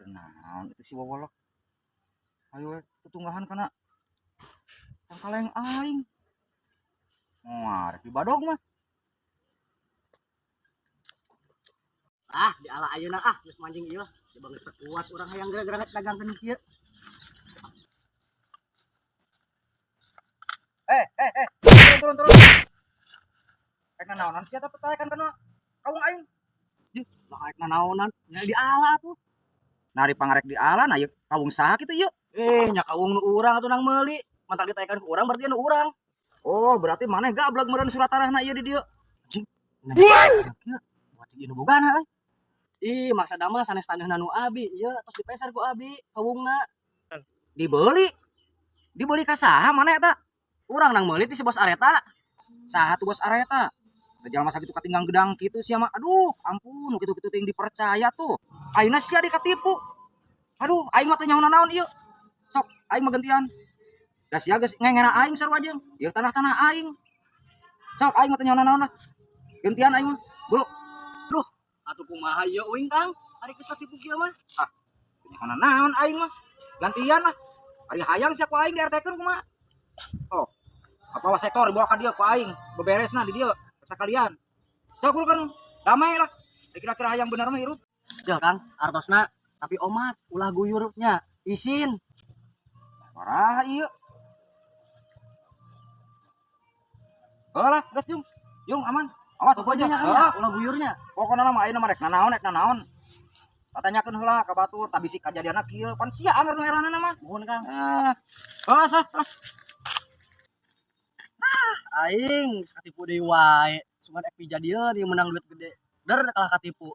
Naon itu si Wawolok. Ayo ketunggahan kana tangkaleng aing. Moar di badog mah. Di ala ayeuna geus manjing ieu. Coba geus kuat urang hayang gerak-gerak dagangkeun kieu. Turun. Rek naonan sia teh taekan kana kaung aing. Makaek nanaonan nya di ala tuh. Nari pangarek di alan aya kaung saha kitu ieu. Nya kaung nu urang atuh nang meuli. Mantak ditaekan ku urang berarti nu urang. Oh, berarti maneh gablek meureun surat tarahna ieu di dieu. Anjing. Nah, kieu buat ieu nu bogana euy. Maksudna mah sanes taneuhna nu abi, ieu tos dipeser ku abi kaungna. Dibeli ka saha maneh eta? Urang nang meuli ti si bos areta. Saha tuh bos areta? Jalma sakitu katinggang gedang kitu sia mah. Aduh, ampun nu kitu-kitu teh dipercaya tuh. Ayeuna sia dikatipu. Aduh, aing mah teh nyaho naon ieu. Sok, aing mah gantian. Da sia geus ngengera aing sarua jeung. Ieu tanah-tanah aing. Sok, aing mah teh nyaho naon lah. Gantian aing mah. Bro. Duh, atuh kumaha ieu uing Kang? Ari geus katipu kieu mah. Nyaho naon aing mah. Gantian lah. Ari hayang sia ku aing diartekeun kumaha. Oh. Apa sektor dibawa ka dieu ku aing. Beberesna di dieu sakalian. Sok kan damai lah. Kira-kira hayang bener mah hirup. Ya Kang, artosna tapi omat ulah guyurnya isin. Parah ieu. Lah, geus Jung. Jung aman. Awas aku aja. Ulah guyurnya. Pokona mah ayeuna mah rek nanaon. Tanyakeun heula ka batur tabisi kajadianna kieu. Pan sia anger nu eranana mah. Nuhun Kang. Sah. Aing katipu deui wae. Cuman ek pijadieun ieu menang duit gede. Der kalah katipu.